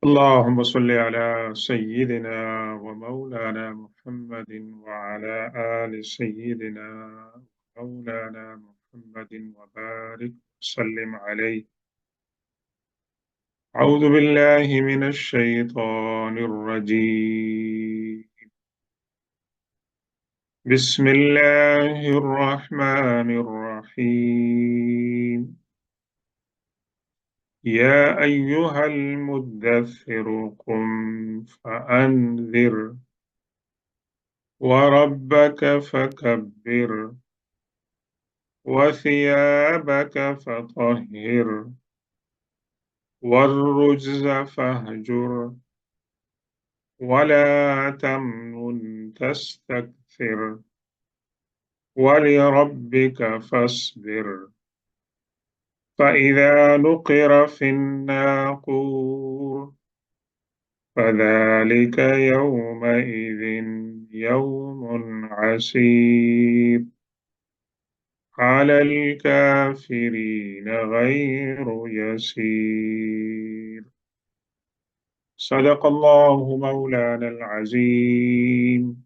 اللهم صل على سيدنا ومولانا محمد وعلى آل سيدنا ومولانا محمد وبارك وسلم عليه. أعوذ بالله من الشيطان الرجيم. بسم الله الرحمن الرحيم. يا أيها المدثر قم فأنذر وربك فكبر وثيابك فطهر والرجز فاهجر ولا تمنن تستكثر ولربك فاصبر فإذا نقر في الناقور فذلك يومئذ يوم عسير على الكافرين غير يسير. صدق الله مولانا العظيم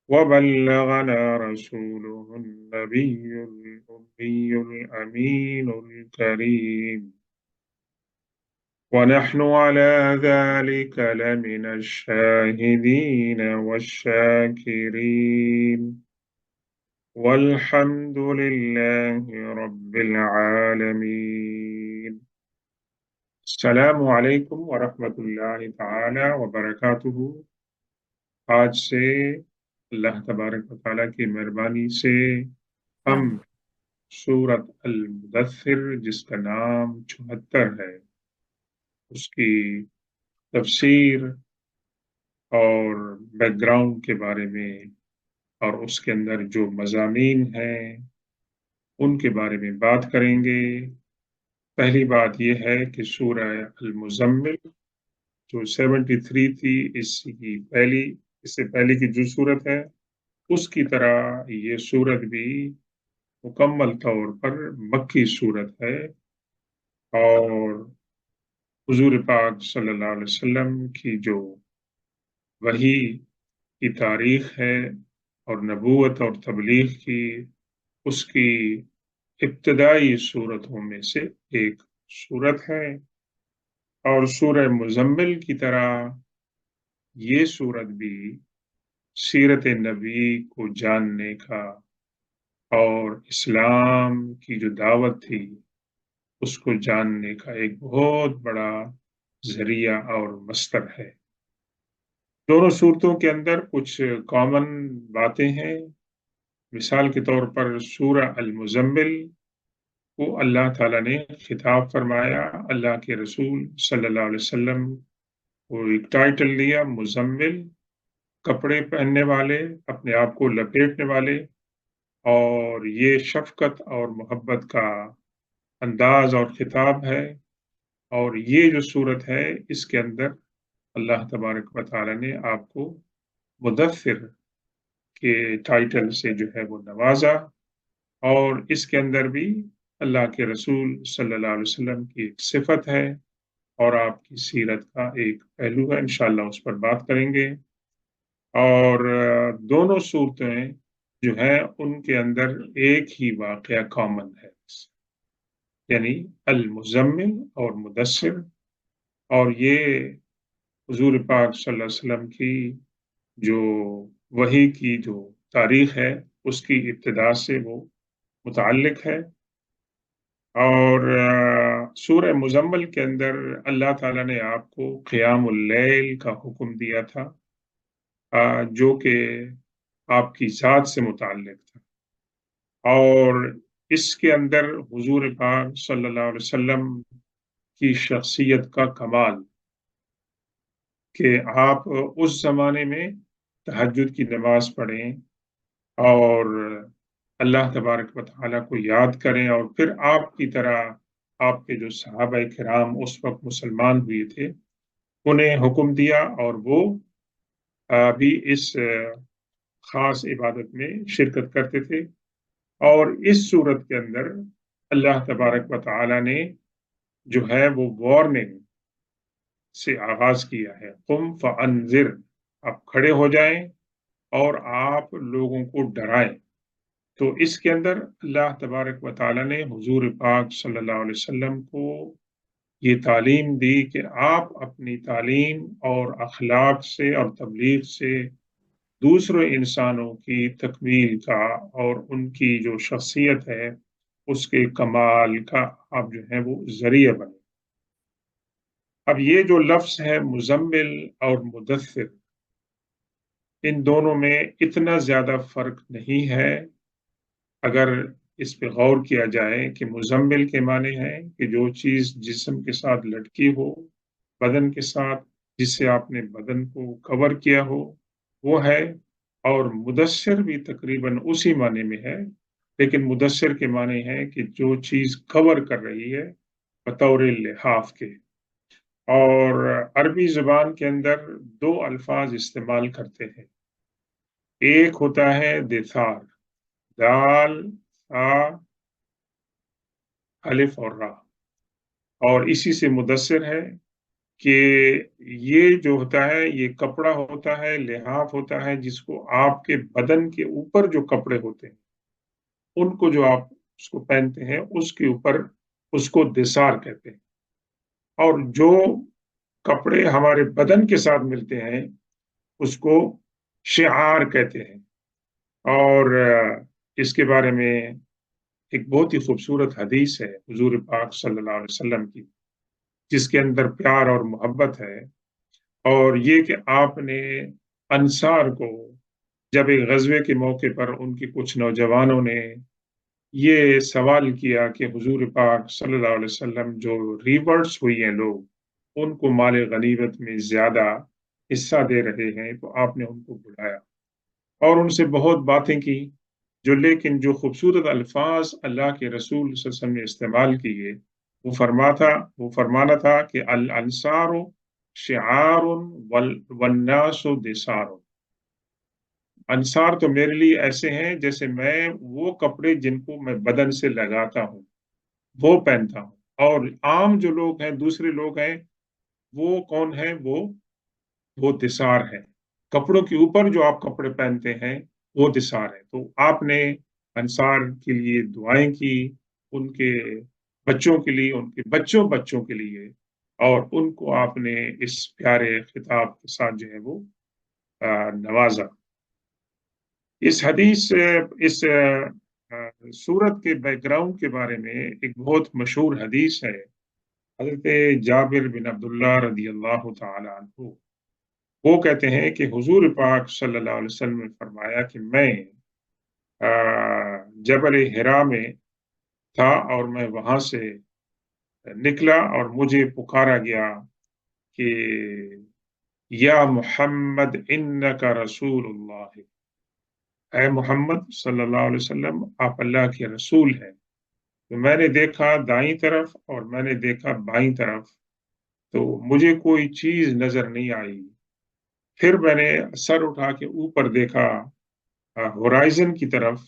وبلغنا رسوله النبي الأمي الأمين الكريم ونحن على ذلك لمن الشاهدين والشاكرين والحمد لله رب العالمين. السلام علیکم ورحمۃ اللہ تعالی وبرکاتہ۔ آج سے اللہ تبارک و تعالیٰ کی مہربانی سے ہم سورۃ المدثر، جس کا نام 74 ہے، اس کی تفسیر اور بیک گراؤنڈ کے بارے میں اور اس کے اندر جو مضامین ہیں ان کے بارے میں بات کریں گے۔ پہلی بات یہ ہے کہ سورہ المزمل جو 73 تھی، اس سے پہلے کی جو صورت ہے اس کی طرح یہ صورت بھی مکمل طور پر مکی صورت ہے، اور حضور پاک صلی اللہ علیہ وسلم کی جو وحی کی تاریخ ہے اور نبوت اور تبلیغ کی، اس کی ابتدائی صورتوں میں سے ایک صورت ہے۔ اور سورہ مزمل کی طرح یہ صورت بھی سیرت نبی کو جاننے کا اور اسلام کی جو دعوت تھی اس کو جاننے کا ایک بہت بڑا ذریعہ اور مصدر ہے۔ دونوں صورتوں کے اندر کچھ کامن باتیں ہیں۔ مثال کے طور پر سورہ المزمل کو اللہ تعالیٰ نے خطاب فرمایا، اللہ کے رسول صلی اللہ علیہ وسلم کو ایک ٹائٹل دیا، مزمل، کپڑے پہننے والے، اپنے آپ کو لپیٹنے والے، اور یہ شفقت اور محبت کا انداز اور خطاب ہے۔ اور یہ جو صورت ہے اس کے اندر اللہ تبارک و تعالیٰ نے آپ کو مدثر کے ٹائٹل سے جو ہے وہ نوازا، اور اس کے اندر بھی اللہ کے رسول صلی اللہ علیہ وسلم کی ایک صفت ہے اور آپ کی سیرت کا ایک پہلو ہے، انشاءاللہ اس پر بات کریں گے۔ اور دونوں صورتیں جو ہیں ان کے اندر ایک ہی واقعہ کامن ہے، یعنی المزمل اور مدثر، اور یہ حضور پاک صلی اللہ علیہ وسلم کی جو وحی کی جو تاریخ ہے اس کی ابتدا سے وہ متعلق ہے۔ اور سورہ مزمل کے اندر اللہ تعالیٰ نے آپ کو قیام اللیل کا حکم دیا تھا، جو کہ آپ کی ذات سے متعلق تھا، اور اس کے اندر حضور پاک صلی اللہ علیہ وسلم کی شخصیت کا کمال کہ آپ اس زمانے میں تہجد کی نماز پڑھیں اور اللہ تبارک و تعالیٰ کو یاد کریں، اور پھر آپ کی طرح آپ کے جو صحابہ کرام اس وقت مسلمان ہوئے تھے انہیں حکم دیا، اور وہ بھی اس خاص عبادت میں شرکت کرتے تھے۔ اور اس صورت کے اندر اللہ تبارک و تعالیٰ نے جو ہے وہ وارننگ سے آغاز کیا ہے، قم فانذر، آپ کھڑے ہو جائیں اور آپ لوگوں کو ڈرائیں۔ تو اس کے اندر اللہ تبارک و تعالیٰ نے حضور پاک صلی اللہ علیہ وسلم کو یہ تعلیم دی کہ آپ اپنی تعلیم اور اخلاق سے اور تبلیغ سے دوسرے انسانوں کی تکمیل کا اور ان کی جو شخصیت ہے اس کے کمال کا آپ جو ہے وہ ذریعہ بنے۔ اب یہ جو لفظ ہے مزمل اور مدثر، ان دونوں میں اتنا زیادہ فرق نہیں ہے اگر اس پہ غور کیا جائے کہ مزمل کے معنی ہے کہ جو چیز جسم کے ساتھ لٹکی ہو، بدن کے ساتھ، جس سے آپ نے بدن کو کور کیا ہو، وہ ہے، اور مدثر بھی تقریباً اسی معنی میں ہے، لیکن مدثر کے معنی ہے کہ جو چیز کور کر رہی ہے بطور لحاف کے۔ اور عربی زبان کے اندر دو الفاظ استعمال کرتے ہیں، ایک ہوتا ہے دثار، دال تا الف اور را، اور اسی سے مدثر ہے کہ یہ جو ہوتا ہے یہ کپڑا ہوتا ہے، لحاف ہوتا ہے، جس کو آپ کے بدن کے اوپر جو کپڑے ہوتے ہیں ان کو جو آپ اس کو پہنتے ہیں اس کے اوپر اس کو دثار کہتے ہیں، اور جو کپڑے ہمارے بدن کے ساتھ ملتے ہیں اس کو شعار کہتے ہیں۔ اور اس کے بارے میں ایک بہت ہی خوبصورت حدیث ہے حضور پاک صلی اللہ علیہ وسلم کی، جس کے اندر پیار اور محبت ہے، اور یہ کہ آپ نے انصار کو جب ایک غزوے کے موقع پر ان کے کچھ نوجوانوں نے یہ سوال کیا کہ حضور پاک صلی اللہ علیہ وسلم جو ریورٹس ہوئی ہیں لوگ ان کو مال غنیمت میں زیادہ حصہ دے رہے ہیں، تو آپ نے ان کو بلایا اور ان سے بہت باتیں کی، لیکن جو خوبصورت الفاظ اللہ کے رسول صلی اللہ علیہ وسلم نے استعمال کیے وہ فرمانا تھا کہ الانصار شعار والناس دثار، انصار تو میرے لیے ایسے ہیں جیسے میں وہ کپڑے جن کو میں بدن سے لگاتا ہوں وہ پہنتا ہوں، اور عام جو لوگ ہیں، دوسرے لوگ ہیں، وہ کون ہیں؟ وہ دثار ہے، کپڑوں کے اوپر جو آپ کپڑے پہنتے ہیں وہ دثار ہے۔ تو آپ نے انصار کے لیے دعائیں کی، ان کے بچوں کے لیے، ان کے بچوں بچوں کے لیے، اور ان کو آپ نے اس پیارے خطاب کے ساتھ جو ہے وہ نوازا۔ اس حدیث اس سورت کے بیک گراؤنڈ کے بارے میں ایک بہت مشہور حدیث ہے، حضرت جابر بن عبداللہ رضی اللہ تعالی عنہ، وہ کہتے ہیں کہ حضور پاک صلی اللہ علیہ وسلم نے فرمایا کہ میں جبل حرا میں تھا اور میں وہاں سے نکلا اور مجھے پکارا گیا کہ یا محمد انکا رسول اللہ، اے محمد صلی اللہ علیہ وسلم آپ اللہ کے رسول ہیں۔ تو میں نے دیکھا دائیں طرف اور میں نے دیکھا بائیں طرف، تو مجھے کوئی چیز نظر نہیں آئی۔ پھر میں نے سر اٹھا کے اوپر دیکھا ہورائزن کی طرف،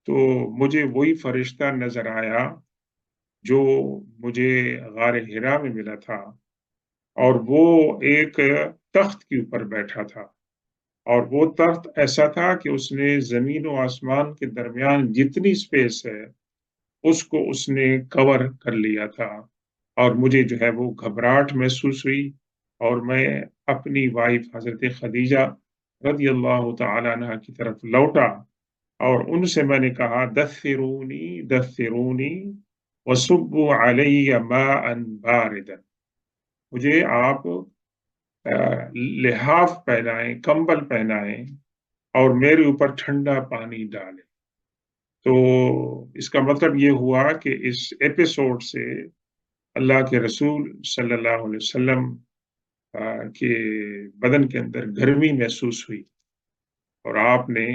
تو مجھے وہی فرشتہ نظر آیا جو مجھے غار حرا میں ملا تھا، اور وہ ایک تخت کے اوپر بیٹھا تھا، اور وہ تخت ایسا تھا کہ اس نے زمین و آسمان کے درمیان جتنی سپیس ہے اس کو اس نے کور کر لیا تھا، اور مجھے جو ہے وہ گھبراہٹ محسوس ہوئی، اور میں اپنی وائف حضرت خدیجہ رضی اللہ تعالی عنہ کی طرف لوٹا اور ان سے میں نے کہا دثرونی دثرونی وصبوا علی ماء باردا، مجھے آپ لحاف پہنائیں، کمبل پہنائیں اور میرے اوپر ٹھنڈا پانی ڈالیں۔ تو اس کا مطلب یہ ہوا کہ اس ایپیسوڈ سے اللہ کے رسول صلی اللہ علیہ وسلم کے بدن کے اندر گرمی محسوس ہوئی، اور آپ نے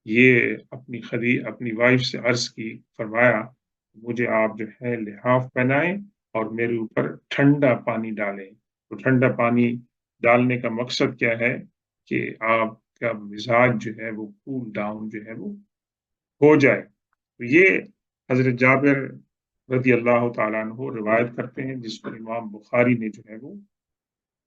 یہ اپنی وائف سے عرض کی، فرمایا مجھے آپ جو ہے لحاف پہنائیں اور میرے اوپر ٹھنڈا پانی ڈالیں۔ تو ٹھنڈا پانی ڈالنے کا مقصد کیا ہے کہ آپ کا مزاج جو ہے وہ کول ڈاؤن جو ہے وہ ہو جائے۔ تو یہ حضرت جابر رضی اللہ تعالیٰ عنہ روایت کرتے ہیں، جس کو امام بخاری نے جو ہے وہ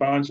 5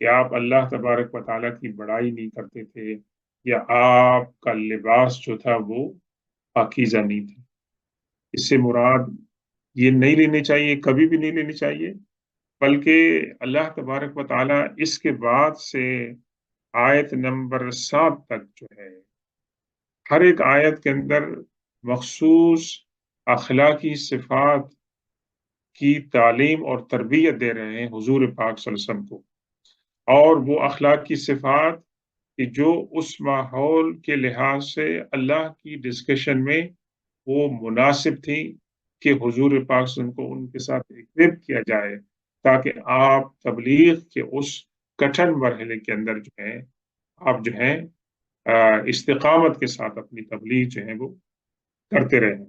کہ آپ اللہ تبارک و تعالیٰ کی بڑائی نہیں کرتے تھے، یا آپ کا لباس جو تھا وہ پاکیزہ نہیں تھا۔ اس سے مراد یہ نہیں لینی چاہیے، کبھی بھی نہیں لینی چاہیے، بلکہ اللہ تبارک و تعالیٰ اس کے بعد سے آیت نمبر 7 تک جو ہے، ہر ایک آیت کے اندر مخصوص اخلاقی صفات کی تعلیم اور تربیت دے رہے ہیں حضور پاک صلی اللہ علیہ وسلم کو، اور وہ اخلاق کی صفات کہ جو اس ماحول کے لحاظ سے اللہ کی ڈسکشن میں وہ مناسب تھی کہ حضور پاک صلی اللہ علیہ وسلم کو ان کے ساتھ ایکوپ کیا جائے، تاکہ آپ تبلیغ کے اس کٹھن مرحلے کے اندر جو ہے آپ جو ہے استقامت کے ساتھ اپنی تبلیغ جو ہے وہ کرتے رہیں۔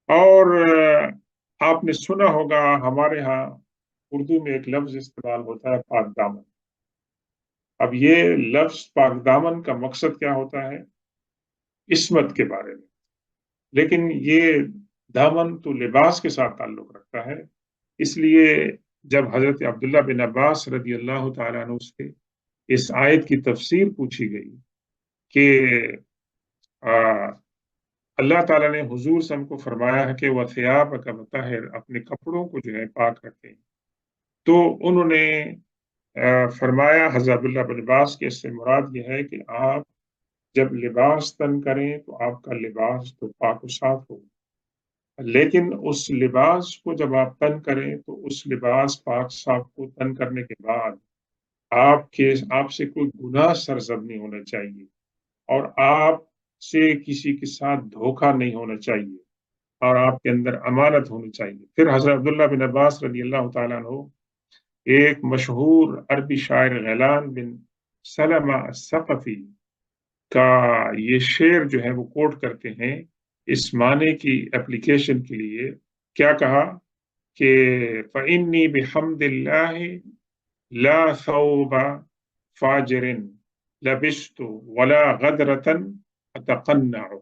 اور آپ نے سنا ہوگا ہمارے ہاں اردو میں ایک لفظ استعمال ہوتا ہے، پاک دامن۔ اب یہ لفظ پاک دامن کا مقصد کیا ہوتا ہے؟ عصمت کے بارے میں، لیکن یہ دامن تو لباس کے ساتھ تعلق رکھتا ہے۔ اس لیے جب حضرت عبداللہ بن عباس رضی اللہ تعالیٰ عنہ سے اس آیت کی تفسیر پوچھی گئی کہ اللہ تعالیٰ نے حضور صلی اللہ علیہ وسلم کو فرمایا ہے کہ وَثِيَابَكَ فَطَهِّرْ، اپنے کپڑوں کو جو ہے پاک رکھیں، تو انہوں نے فرمایا حضرت عبداللہ بن عباس کے اس سے مراد یہ ہے کہ آپ جب لباس تن کریں تو آپ کا لباس تو پاک و صاف ہو، لیکن اس لباس کو جب آپ تن کریں تو اس لباس پاک صاف کو تن کرنے کے بعد آپ سے کوئی گناہ سرزد نہیں ہونا چاہیے، اور آپ سے کسی کے ساتھ دھوکہ نہیں ہونا چاہیے، اور آپ کے اندر امانت ہونی چاہیے۔ پھر حضرت عبداللہ بن عباس رضی اللہ تعالیٰ عنہ ایک مشہور عربی شاعر غیلان بن سلمہ الثقفی کا یہ شعر جو ہے وہ کوٹ کرتے ہیں اس معنی کی اپلیکیشن کے لیے۔ کیا کہا کہ فَإِنِّي بِحَمْدِ اللَّهِ لَا ثَوْبَ فَاجِرٍ لَبِسْتُ وَلَا غَدْرَةً أَتَقَنَّعُ،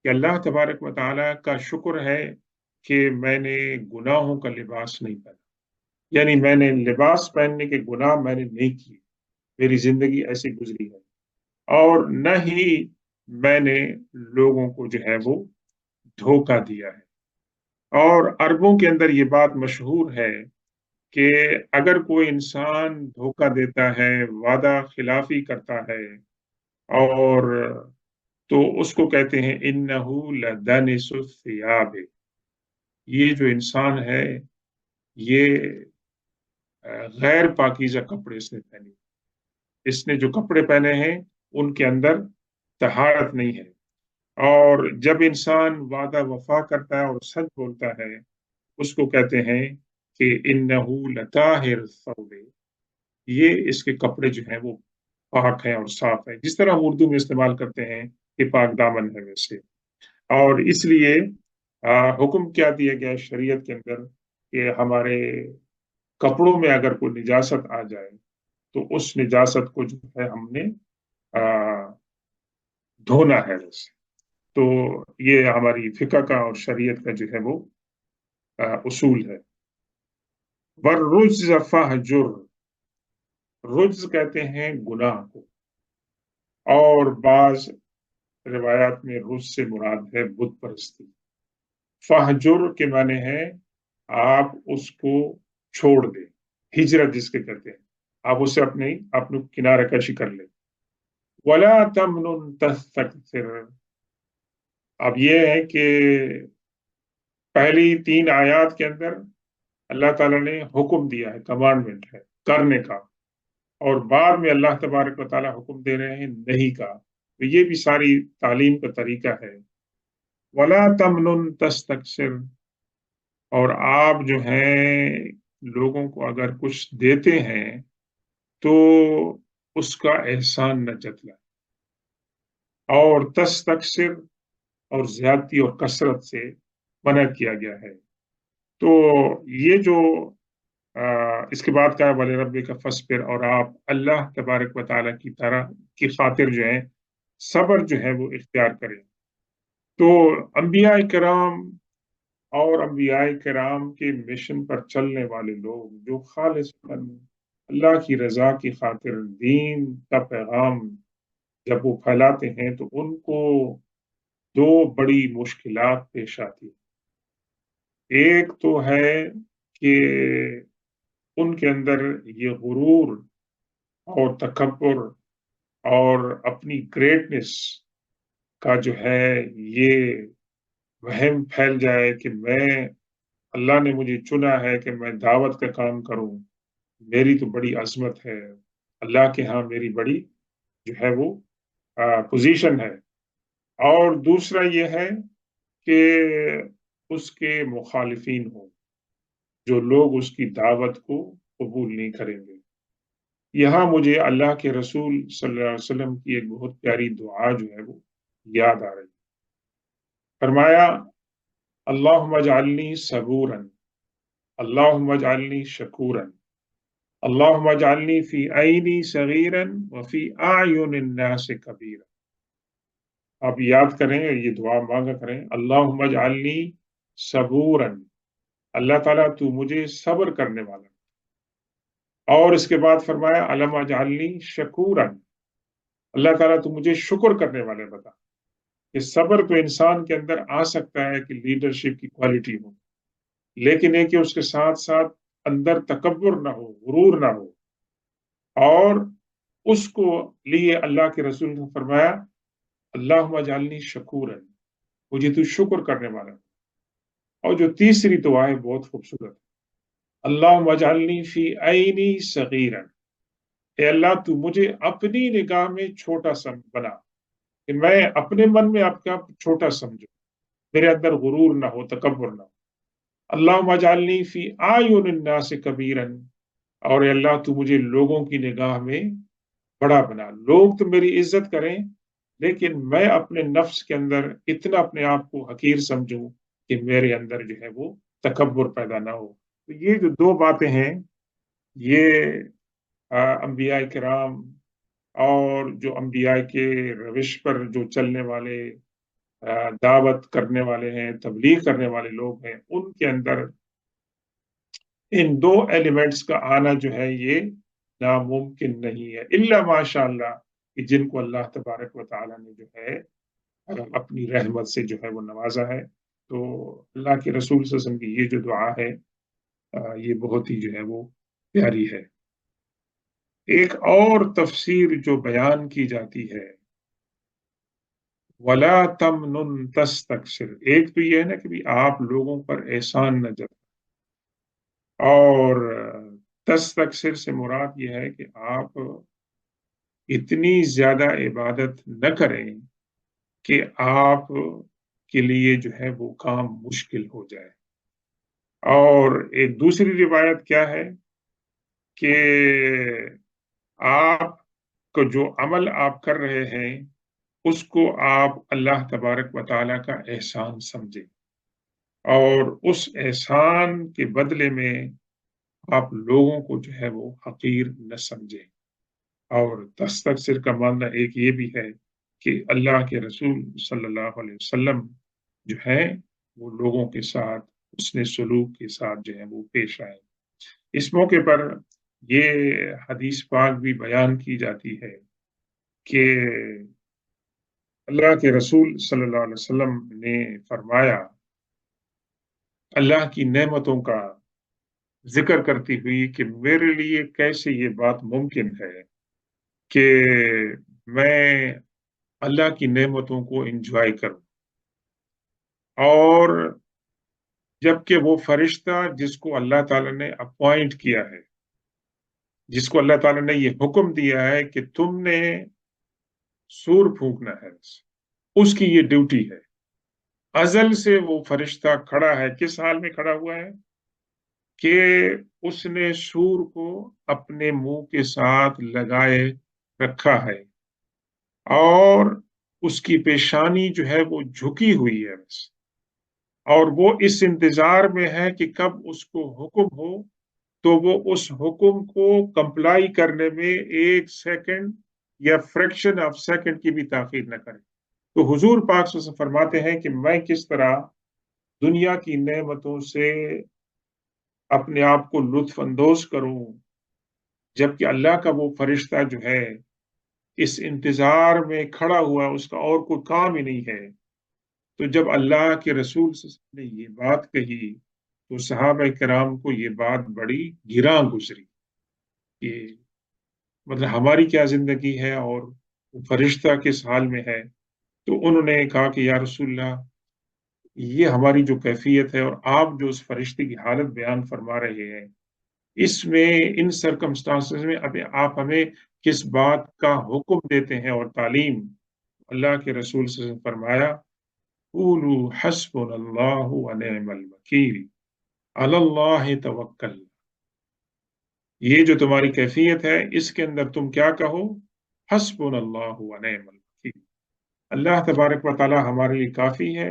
کہ اللہ تبارک و تعالیٰ کا شکر ہے کہ میں نے گناہوں کا لباس نہیں پہنا، یعنی میں نے لباس پہننے کے گناہ میں نے نہیں کیے، میری زندگی ایسی گزری ہے، اور نہ ہی میں نے لوگوں کو جو ہے وہ دھوکہ دیا ہے۔ اور عربوں کے اندر یہ بات مشہور ہے کہ اگر کوئی انسان دھوکہ دیتا ہے، وعدہ خلافی کرتا ہے، اور تو اس کو کہتے ہیں انہو لدنس الثیاب، یہ جو انسان ہے یہ غیر پاکیزہ کپڑے اس نے پہنے، اس نے جو کپڑے پہنے ہیں ان کے اندر طہارت نہیں ہے۔ اور جب انسان وعدہ وفا کرتا ہے اور سچ بولتا ہے اس کو کہتے ہیں کہ انہو لطاہر الثوب، یہ اس کے کپڑے جو ہیں وہ پاک ہیں اور صاف ہیں، جس طرح ہم اردو میں استعمال کرتے ہیں کہ پاک دامن ہے ویسے۔ اور اس لیے حکم کیا دیا گیا شریعت کے اندر کہ ہمارے کپڑوں میں اگر کوئی نجاست آ جائے تو اس نجاست کو جو ہے ہم نے دھونا ہے ویسے۔ تو یہ ہماری فقہ کا اور شریعت کا جو ہے وہ اصول ہے۔ وَالرُّجْزَ فَاهْجُرْ، رجز کہتے ہیں گناہ کو، اور بعض روایات میں رجز سے مراد ہے بت پرستی۔ فہجر کے معنی ہے آپ اس کو چھوڑ دیں، ہجرت جس کے کہتے ہیں، آپ اسے اپنے کنارہ کشی کر لیں۔ وَلَا تَمْنُن تَسْتَكْثِرْ، اب یہ ہے کہ پہلی 3 آیات کے اندر اللہ تعالیٰ نے حکم دیا ہے، کمانڈمنٹ ہے کرنے کا، اور بعد میں اللہ تبارک و تعالیٰ حکم دے رہے ہیں نہیں کا، تو یہ بھی ساری تعلیم کا طریقہ ہے۔ وَلَا تَمْنُن تَسْتَكْثِرْ، اور آپ جو ہیں لوگوں کو اگر کچھ دیتے ہیں تو اس کا احسان نہ جتلائیں، اور تستکثر اور زیادتی اور کثرت سے منع کیا گیا ہے۔ تو یہ جو اس کے بعد کا ولی ربی کا فصبر، اور آپ اللہ تبارک و تعالیٰ کی طرح کی خاطر جو ہے صبر جو ہے وہ اختیار کریں۔ تو انبیاء کرام اور انبیاء کرام کے مشن پر چلنے والے لوگ جو خالص اللہ کی رضا کی خاطر دین کا پیغام جب وہ پھیلاتے ہیں تو ان کو دو بڑی مشکلات پیش آتی ہیں۔ ایک تو ہے کہ ان کے اندر یہ غرور اور تکبر اور اپنی گریٹنس کا جو ہے یہ وہم پھیل جائے کہ اللہ نے مجھے چنا ہے کہ میں دعوت کا کام کروں، میری تو بڑی عظمت ہے، اللہ کے ہاں میری بڑی جو ہے وہ پوزیشن ہے۔ اور دوسرا یہ ہے کہ اس کے مخالفین ہوں، جو لوگ اس کی دعوت کو قبول نہیں کریں گے۔ یہاں مجھے اللہ کے رسول صلی اللہ علیہ وسلم کی ایک بہت پیاری دعا جو ہے وہ یاد آ رہی ہے۔ فرمایا اللہم اجعلنی صبورا، اللہم اجعلنی شکورا، اللہم اجعلنی فی عینی صغیرا وفی اعین الناس کبیرا۔ آپ یاد کریں، یہ دعا مانگا کریں، اللہم اجعلنی صبورا، اللہ تعالیٰ تو مجھے صبر کرنے والا، اور اس کے بعد فرمایا علم اجعلنی شکورا، اللہ تعالیٰ تو مجھے شکر کرنے والے بتا۔ کہ صبر تو انسان کے اندر آ سکتا ہے کہ لیڈرشپ کی کوالٹی ہو، لیکن یہ کہ اس کے ساتھ ساتھ اندر تکبر نہ ہو، غرور نہ ہو، اور اس کو لیے اللہ کے رسول نے فرمایا اللہم اجعلنی شکورا، مجھے تو شکر کرنے والا۔ اور جو تیسری دعا ہے بہت خوبصورت، اللہم اجعلنی فی عینی صغیرا، اے اللہ تو مجھے اپنی نگاہ میں چھوٹا بنا، کہ میں اپنے من میں آپ کا چھوٹا سمجھوں، میرے اندر غرور نہ ہو، تکبر نہ ہو۔ اللہم اجعلنی فی اعین الناس کبیرا، اور اے اللہ تو مجھے لوگوں کی نگاہ میں بڑا بنا، لوگ تو میری عزت کریں لیکن میں اپنے نفس کے اندر اتنا اپنے آپ کو حقیر سمجھوں کہ میرے اندر جو ہے وہ تکبر پیدا نہ ہو۔ تو یہ جو دو باتیں ہیں، یہ انبیاء کرام اور جو انبیاء کے روش پر جو چلنے والے دعوت کرنے والے ہیں، تبلیغ کرنے والے لوگ ہیں، ان کے اندر ان دو ایلیمنٹس کا آنا جو ہے یہ ناممکن نہیں ہے، الا ماشاء اللہ، کہ جن کو اللہ تبارک و تعالیٰ نے جو ہے اپنی رحمت سے جو ہے وہ نوازا ہے۔ تو اللہ کے رسول صلی اللہ علیہ وسلم کی یہ جو دعا ہے یہ بہت ہی جو ہے وہ پیاری ہے۔ ایک اور تفسیر جو بیان کی جاتی ہے، وَلَا تَمْنُن تَسْتَكْثِرْ، ایک تو یہ ہے نا کہ بھی آپ لوگوں پر احسان نہ جتائیں، اور تستکثر سے مراد یہ ہے کہ آپ اتنی زیادہ عبادت نہ کریں کہ آپ کے لیے جو ہے وہ کام مشکل ہو جائے۔ اور ایک دوسری روایت کیا ہے کہ آپ کو جو عمل آپ کر رہے ہیں اس کو آپ اللہ تبارک و تعالیٰ کا احسان سمجھیں، اور اس احسان کے بدلے میں آپ لوگوں کو جو ہے وہ حقیر نہ سمجھیں۔ اور تستکثر کا معنی ایک یہ بھی ہے کہ اللہ کے رسول صلی اللہ علیہ وسلم جو ہے وہ لوگوں کے ساتھ حسن سلوک کے ساتھ جو ہے وہ پیش آئے۔ اس موقع پر یہ حدیث پاک بھی بیان کی جاتی ہے کہ اللہ کے رسول صلی اللہ علیہ وسلم نے فرمایا، اللہ کی نعمتوں کا ذکر کرتی ہوئی کہ میرے لیے کیسے یہ بات ممکن ہے کہ میں اللہ کی نعمتوں کو انجوائے کروں، اور جبکہ وہ فرشتہ جس کو اللہ تعالیٰ نے اپوائنٹ کیا ہے، جس کو اللہ تعالیٰ نے یہ حکم دیا ہے کہ تم نے سور پھونکنا ہے، اس کی یہ ڈیوٹی ہے، ازل سے وہ فرشتہ کھڑا ہے، کس حال میں کھڑا ہوا ہے کہ اس نے سور کو اپنے منہ کے ساتھ لگائے رکھا ہے، اور اس کی پیشانی جو ہے وہ جھکی ہوئی ہے بس، اور وہ اس انتظار میں ہے کہ کب اس کو حکم ہو تو وہ اس حکم کو کمپلائی کرنے میں ایک سیکنڈ یا فریکشن آف سیکنڈ کی بھی تاخیر نہ کرے۔ تو حضور پاک صلی اللہ علیہ وسلم فرماتے ہیں کہ میں کس طرح دنیا کی نعمتوں سے اپنے آپ کو لطف اندوز کروں، جبکہ اللہ کا وہ فرشتہ جو ہے اس انتظار میں کھڑا ہوا، اس کا اور کوئی کام ہی نہیں ہے۔ تو جب اللہ کے رسول صلی اللہ علیہ وسلم نے یہ بات کہی تو صحابہ کرام کو یہ بات بڑی گراں گزری کہ مطلب ہماری کیا زندگی ہے اور وہ فرشتہ کس حال میں ہے۔ تو انہوں نے کہا کہ یا رسول اللہ، یہ ہماری جو کیفیت ہے اور آپ جو اس فرشتے کی حالت بیان فرما رہے ہیں، اس میں ان سرکمسٹانسز میں ابھی آپ ہمیں کس بات کا حکم دیتے ہیں اور تعلیم؟ اللہ کے رسول صلی اللہ علیہ وسلم فرمایا، قولوا حسبنا اللہ ونعم الوکیل علی اللہ توکل۔ یہ جو تمہاری کیفیت ہے اس کے اندر تم کیا کہو؟ حسبنا اللہ ونعم الوکیل، اللہ تبارک و تعالی ہمارے لیے کافی ہے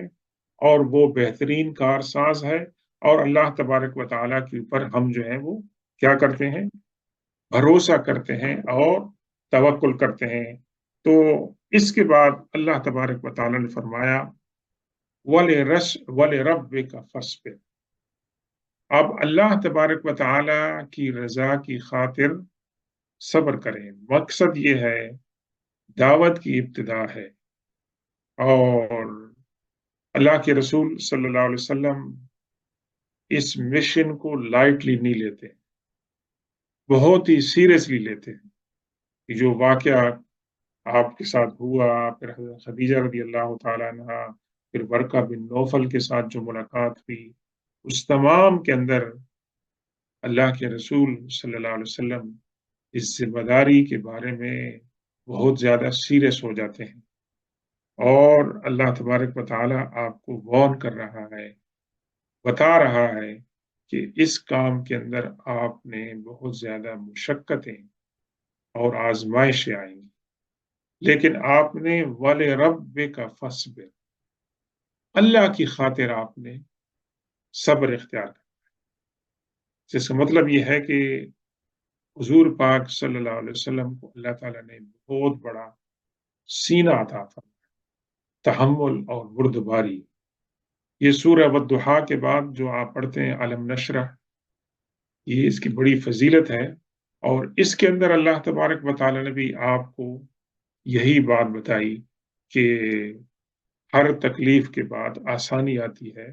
اور وہ بہترین کار ساز ہے، اور اللہ تبارک و تعالیٰ کے اوپر ہم جو ہیں وہ کیا کرتے ہیں؟ بھروسہ کرتے ہیں اور توکل کرتے ہیں۔ تو اس کے بعد اللہ تبارک و تعالیٰ نے فرمایا، وَلِرَبِّكَ فَاصْبِرْ۔ اب اللہ تبارک و تعالیٰ کی رضا کی خاطر صبر کریں۔ مقصد یہ ہے، دعوت کی ابتدا ہے، اور اللہ کے رسول صلی اللہ علیہ وسلم اس مشن کو لائٹلی نہیں لیتے، بہت ہی سیریسلی لیتے ہیں۔ کہ جو واقعہ آپ کے ساتھ ہوا، پھر حضرت خدیجہ رضی اللہ تعالیٰ عنہ، پھر ورقہ بن نوفل کے ساتھ جو ملاقات ہوئی، اس تمام کے اندر اللہ کے رسول صلی اللہ علیہ وسلم اس ذمہ داری کے بارے میں بہت زیادہ سیریس ہو جاتے ہیں، اور اللہ تبارک و تعالیٰ آپ کو وارن کر رہا ہے، بتا رہا ہے کہ اس کام کے اندر آپ نے بہت زیادہ مشقتیں اور آزمائشیں آئیں گی، لیکن آپ نے وَلِرَبِّكَ فَاصْبِرْ، اللہ کی خاطر آپ نے صبر اختیار کیا، جس کا مطلب یہ ہے کہ حضور پاک صلی اللہ علیہ وسلم کو اللہ تعالیٰ نے بہت بڑا سینہ عطا تھا، تحمل اور بردباری۔ یہ سورہ والضحیٰ کے بعد جو آپ پڑھتے ہیں علم نشرح، یہ اس کی بڑی فضیلت ہے، اور اس کے اندر اللہ تبارک و تعالیٰ نے بھی آپ کو یہی بات بتائی کہ ہر تکلیف کے بعد آسانی آتی ہے،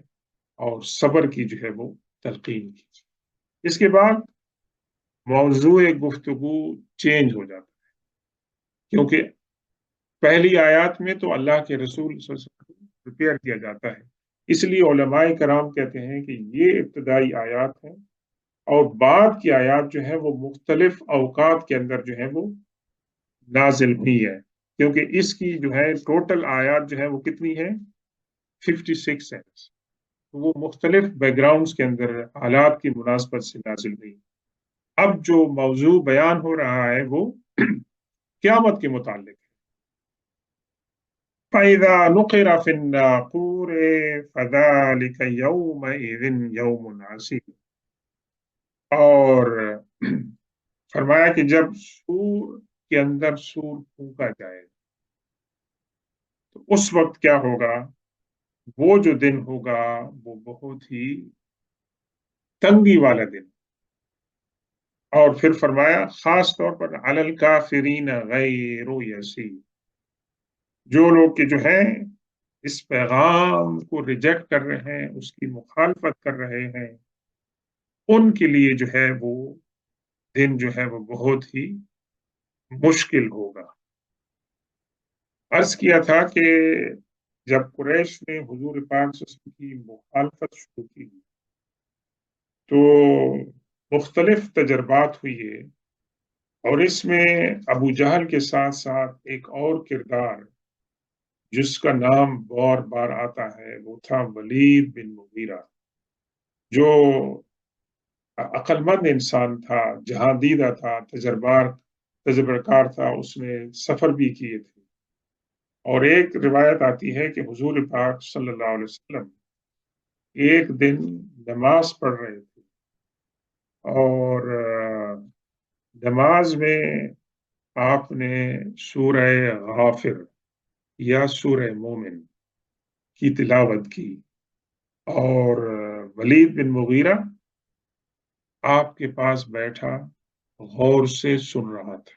اور صبر کی جو ہے وہ تلقین کی۔ اس کے بعد موضوع گفتگو چینج ہو جاتا ہے، کیونکہ پہلی آیات میں تو اللہ کے رسول صلی اللہ علیہ وسلم کو پریپیئر کیا جاتا ہے، اس لیے علماء کرام کہتے ہیں کہ یہ ابتدائی آیات ہیں، اور بعد کی آیات جو ہیں وہ مختلف اوقات کے اندر جو ہیں وہ نازل ہوئی ہے، کیونکہ اس کی جو ہے ٹوٹل آیات جو ہے وہ کتنی ہے؟ 56 ہے۔ وہ مختلف بیک گراؤنڈز کے اندر حالات کی مناسبت سے نازل ہوئی۔ اب جو موضوع بیان ہو رہا ہے وہ قیامت کے متعلق ہے۔ فَإِذَا نُقِرَ فِي النَّاقُورِ فَذَلِكَ يَوْمَئِذٍ يَوْمٌ عَسِيرٌ۔ اور فرمایا کہ جب سور کے اندر سور پھونکا جائے تو اس وقت کیا ہوگا؟ وہ جو دن ہوگا وہ بہت ہی تنگی والا دن، اور پھر فرمایا خاص طور پر علی الکافرین غیر یسیر، جو لوگ کہ جو ہیں اس پیغام کو ریجیکٹ کر رہے ہیں، اس کی مخالفت کر رہے ہیں، ان کے لیے جو ہے وہ دن جو ہے وہ بہت ہی مشکل ہوگا۔ عرض کیا تھا کہ جب قریش نے حضور پاک صلی اللہ علیہ وسلم کی مخالفت شروع کی تو مختلف تجربات ہوئے، اور اس میں ابو جہل کے ساتھ ساتھ ایک اور کردار جس کا نام بار بار آتا ہے وہ تھا ولید بن مغیرہ، جو عقل مند انسان تھا، جہاں دیدہ تھا، تجربہ کار تھا، اس نے سفر بھی کیے تھے۔ اور ایک روایت آتی ہے کہ حضور پاک صلی اللہ علیہ وسلم ایک دن نماز پڑھ رہے تھے، اور نماز میں آپ نے سورہ غافر یا سورہ مومن کی تلاوت کی، اور ولید بن مغیرہ آپ کے پاس بیٹھا غور سے سن رہا تھا،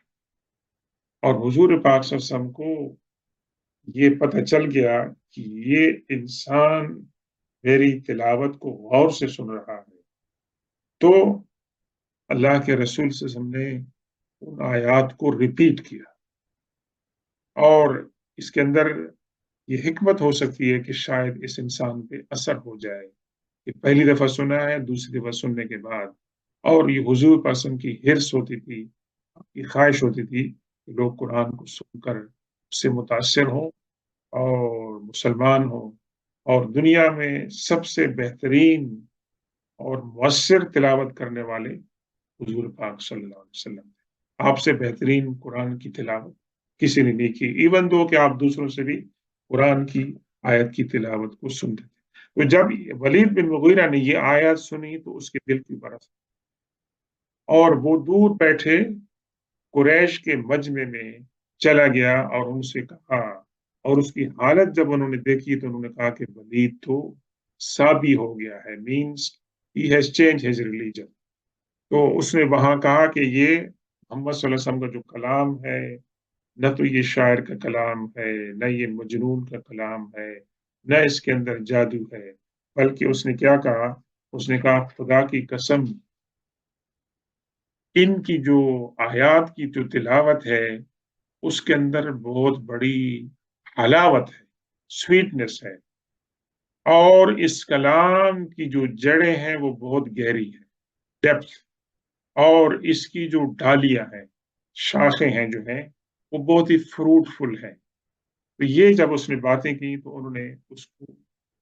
اور حضور پاک صلی اللہ علیہ وسلم کو یہ پتہ چل گیا کہ یہ انسان میری تلاوت کو غور سے سن رہا ہے۔ تو اللہ کے رسول صلی اللہ علیہ وسلم نے ان آیات کو ریپیٹ کیا، اور اس کے اندر یہ حکمت ہو سکتی ہے کہ شاید اس انسان پہ اثر ہو جائے کہ پہلی دفعہ سنا ہے، دوسری دفعہ سننے کے بعد، اور یہ حضور پسند کی حرص ہوتی تھی، کی خواہش ہوتی تھی کہ لوگ قرآن کو سن کر اس سے متاثر ہوں اور مسلمان ہوں، اور دنیا میں سب سے بہترین اور مؤثر تلاوت کرنے والے حضور پاک صلی اللہ علیہ وسلم تھے۔ آپ سے بہترین قرآن کی تلاوت کسی نے نہیں کی، ایون دو کہ آپ دوسروں سے بھی قرآن کی آیت کی تلاوت کو سنتے تھے۔ تو جب ولید بن مغیرہ نے یہ آیات سنی تو اس کے دل کی برس، اور وہ دور بیٹھے قریش کے مجمع میں چلا گیا اور ان سے کہا، اور اس کی حالت جب انہوں نے دیکھی تو انہوں نے کہا کہ ولید تو سابی ہو گیا ہے، means he has change his religion. تو اس نے وہاں کہا کہ یہ محمد صلی اللہ علیہ وسلم کا جو کلام ہے، نہ تو یہ شاعر کا کلام ہے، نہ یہ مجنون کا کلام ہے، نہ اس کے اندر جادو ہے، بلکہ اس نے کیا کہا؟ اس نے کہا خدا کی قسم، ان کی جو آیات کی جو تلاوت ہے اس کے اندر بہت بڑی حلاوت ہے، سویٹنس ہے، اور اس کلام کی جو جڑیں ہیں وہ بہت گہری ہیں، ڈیپتھ، اور اس کی جو ڈالیاں ہیں، شاخیں ہیں جو ہیں، وہ بہت ہی فروٹفل ہیں۔ تو یہ جب اس نے باتیں کی تو انہوں نے اس کو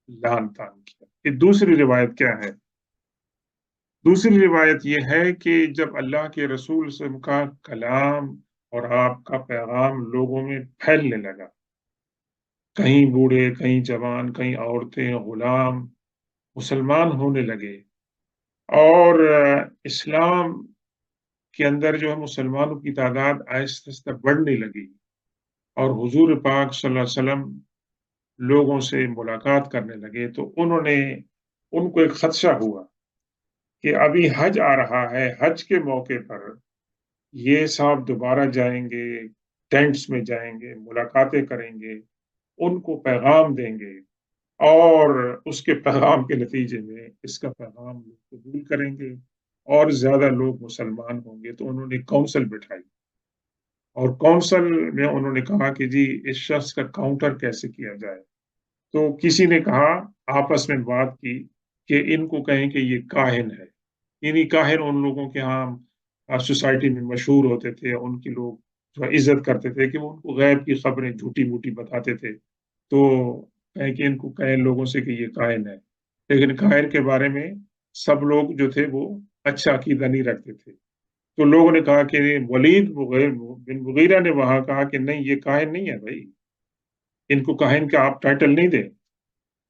لعن طعن کیا۔ پھر دوسری روایت کیا ہے؟ دوسری روایت یہ ہے کہ جب اللہ کے رسول صلی اللہ علیہ وسلم کا کلام اور آپ کا پیغام لوگوں میں پھیلنے لگا، کہیں بوڑھے، کہیں جوان، کہیں عورتیں، غلام مسلمان ہونے لگے، اور اسلام کے اندر جو ہے مسلمانوں کی تعداد آہستہ آہستہ بڑھنے لگی، اور حضور پاک صلی اللہ علیہ وسلم لوگوں سے ملاقات کرنے لگے، تو ان کو ایک خدشہ ہوا کہ ابھی حج آ رہا ہے، حج کے موقع پر یہ صاحب دوبارہ جائیں گے، ٹینٹس میں جائیں گے، ملاقاتیں کریں گے، ان کو پیغام دیں گے، اور اس کے پیغام کے نتیجے میں اس کا پیغام لوگ قبول کریں گے اور زیادہ لوگ مسلمان ہوں گے۔ تو انہوں نے کونسل بٹھائی، اور کونسل میں انہوں نے کہا کہ جی اس شخص کا کاؤنٹر کیسے کیا جائے۔ تو کسی نے کہا، آپس میں بات کی کہ ان کو کہیں کہ یہ کاہن ہے، یعنی کاہن ان لوگوں کے ہاں سوسائٹی میں مشہور ہوتے تھے، ان کی لوگ جو عزت کرتے تھے کہ وہ ان کو غیب کی خبریں جھوٹی موٹی بتاتے تھے، تو کہیں کہ ان کو کہیں لوگوں سے کہ یہ کاہن ہے، لیکن کاہن کے بارے میں سب لوگ جو تھے وہ اچھا عقیدہ نہیں رکھتے تھے۔ تو لوگوں نے کہا کہ ولید بن مغیرہ نے وہاں کہا کہ نہیں، یہ کاہن نہیں ہے بھائی، ان کو کاہن کا آپ ٹائٹل نہیں دیں۔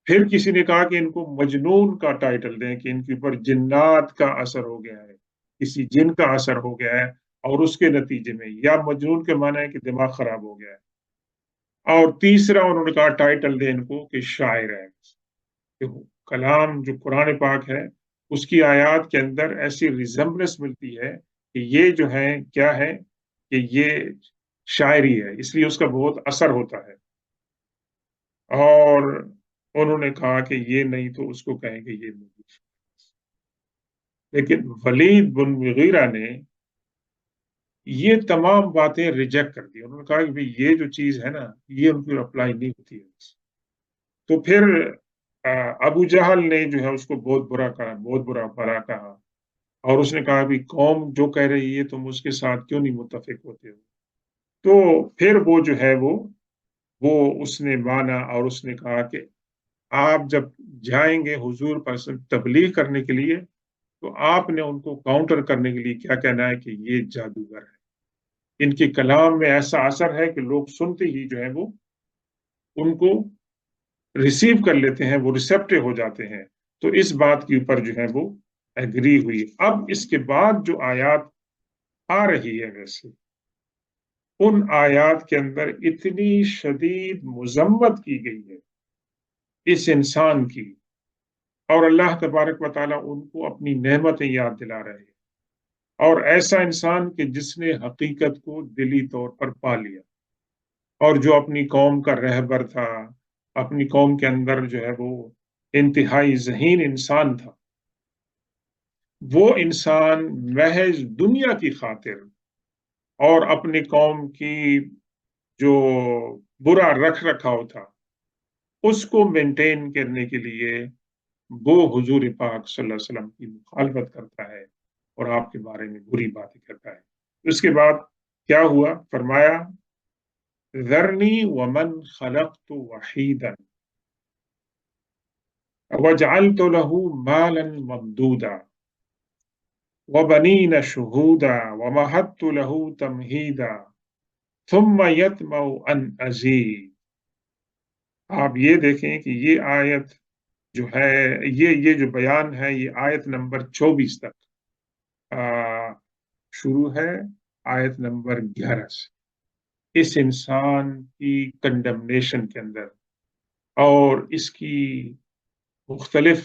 پھر کسی نے کہا کہ ان کو مجنون کا ٹائٹل دیں کہ ان کے اوپر جنات کا اثر ہو گیا ہے، کسی جن کا اثر ہو گیا ہے، اور اس کے نتیجے میں، یا مجنون کے معنی ہے کہ دماغ خراب ہو گیا ہے۔ اور تیسرا انہوں نے کہا ٹائٹل دیں ان کو کہ شاعر ہے، کہ کلام جو قرآن پاک ہے اس کی آیات کے اندر ایسی ریزمبلنس ملتی ہے کہ یہ جو ہے کیا ہے کہ یہ شاعری ہے، اس لیے اس کا بہت اثر ہوتا ہے۔ اور انہوں نے کہا کہ یہ نہیں تو اس کو کہیں کہ یہ نہیں۔ لیکن ولید بن مغیرہ نے یہ تمام باتیں ریجیکٹ کر دی، انہوں نے کہا کہ بھئی یہ جو چیز ہے نا یہ ان کی اپلائی نہیں ہوتی ہے۔ تو پھر ابو جہل نے جو ہے اس کو بہت برا کہا، بہت برا کہا، اور اس نے کہا بھی قوم جو کہہ رہی ہے تم اس کے ساتھ کیوں نہیں متفق ہوتے ہو؟ تو پھر وہ جو ہے وہ اس نے مانا، اور اس نے کہا کہ آپ جب جائیں گے حضور پر تبلیغ کرنے کے لیے تو آپ نے ان کو کاؤنٹر کرنے کے لیے کیا کہنا ہے کہ یہ جادوگر ہے، ان کے کلام میں ایسا اثر ہے کہ لوگ سنتے ہی جو ہے وہ ان کو ریسیو کر لیتے ہیں، وہ ریسیپٹیو ہو جاتے ہیں۔ تو اس بات کے اوپر جو ہے وہ ایگری ہوئی۔ اب اس کے بعد جو آیات آ رہی ہے، ویسے ان آیات کے اندر اتنی شدید مذمت کی گئی ہے اس انسان کی، اور اللہ تبارک و تعالیٰ ان کو اپنی نعمتیں یاد دلا رہے ہیں، اور ایسا انسان کہ جس نے حقیقت کو دلی طور پر پا لیا، اور جو اپنی قوم کا رہبر تھا، اپنی قوم کے اندر جو ہے وہ انتہائی ذہین انسان تھا، وہ انسان محض دنیا کی خاطر اور اپنی قوم کی جو برا رکھ رکھاؤ تھا اس کو مینٹین کرنے کے لیے وہ حضور پاک صلی اللہ علیہ وسلم کی مخالفت کرتا ہے اور آپ کے بارے میں بری باتیں کرتا ہے۔ اس کے بعد کیا ہوا؟ فرمایا ذرنی ومن خلقت وحیدا وجعلت له مالا ممدودا وبنین شہودا ومہدت له تمہیدا ثم یطمع ان ازید۔ آپ یہ دیکھیں کہ یہ آیت جو ہے، یہ جو بیان ہے، یہ آیت نمبر 24 تک شروع ہے، آیت نمبر 11 سے اس انسان کی کنڈمنیشن کے اندر اور اس کی مختلف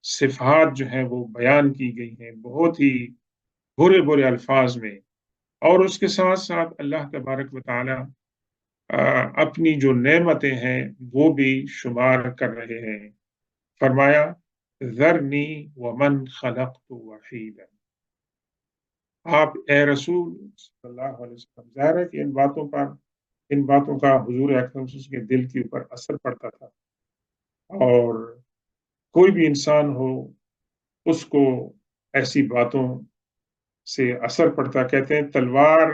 صفات جو ہیں وہ بیان کی گئی ہیں بہت ہی برے برے الفاظ میں، اور اس کے ساتھ ساتھ اللہ تبارک و تعالی اپنی جو نعمتیں ہیں وہ بھی شمار کر رہے ہیں۔ فرمایا ذرنی ومن خلقت وحیدا۔ آپ اے رسول صلی اللہ علیہ وسلم، ظاہر ہے کہ ان باتوں کا حضور اکرم صلی اللہ علیہ وسلم کے دل کے اوپر اثر پڑتا تھا، اور کوئی بھی انسان ہو اس کو ایسی باتوں سے اثر پڑتا۔ کہتے ہیں تلوار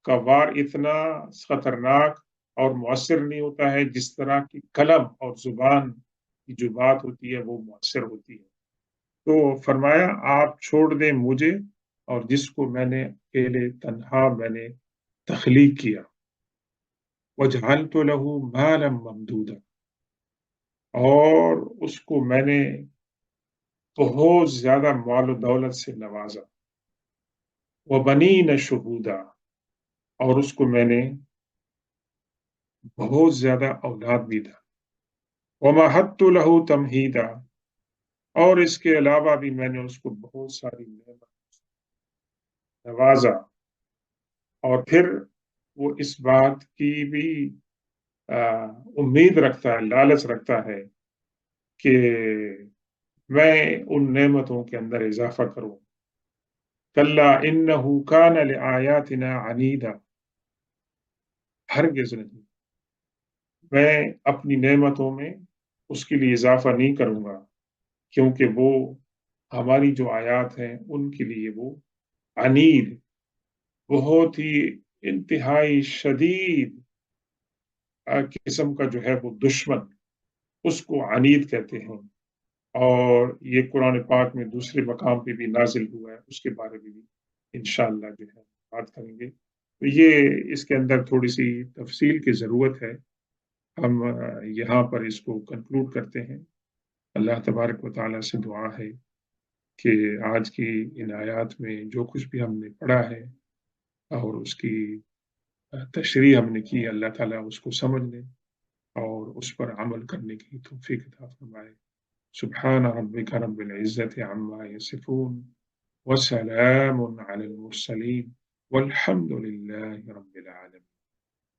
کا وار اتنا خطرناک اور مؤثر نہیں ہوتا ہے جس طرح کی قلم اور زبان کی جو بات ہوتی ہے وہ مؤثر ہوتی ہے۔ تو فرمایا آپ چھوڑ دیں مجھے اور جس کو میں نے اکیلے تنہا میں نے تخلیق کیا، وجعلت له مالا ممدودا، اور اس کو میں نے بہت زیادہ مال و دولت سے نوازا، وبنین شہودا، اور اس کو میں نے بہت زیادہ اولاد بھی تھا، ومہدت له تمہیدا، اور اس کے علاوہ بھی میں نے اس کو بہت ساری نعمت نوازا، اور پھر وہ اس بات کی بھی امید رکھتا ہے، لالچ رکھتا ہے کہ میں ان نعمتوں کے اندر اضافہ کروں۔ کلا انہ کان لآیاتنا عنیدا، ہرگز نہیں، میں اپنی نعمتوں میں اس کے لیے اضافہ نہیں کروں گا، کیونکہ وہ ہماری جو آیات ہیں ان کے لیے وہ عنید، بہت ہی انتہائی شدید قسم کا جو ہے وہ دشمن، اس کو عنید کہتے ہیں۔ اور یہ قرآن پاک میں دوسرے مقام پہ بھی نازل ہوا ہے، اس کے بارے میں بھی انشاءاللہ جو ہے بات کریں گے۔ تو یہ اس کے اندر تھوڑی سی تفصیل کی ضرورت ہے، ہم یہاں پر اس کو کنکلوڈ کرتے ہیں۔ اللہ تبارک و تعالیٰ سے دعا ہے کہ آج کی ان آیات میں جو کچھ بھی ہم نے پڑھا ہے اور اس کی تشریح ہم نے کی، اللہ تعالیٰ اس کو سمجھ لے اور اس پر عمل کرنے کی توفیق عطا فرمائے۔ سبحان ربك رب العزة عما يصفون وسلام على المرسلين والحمد لله رب العالمين۔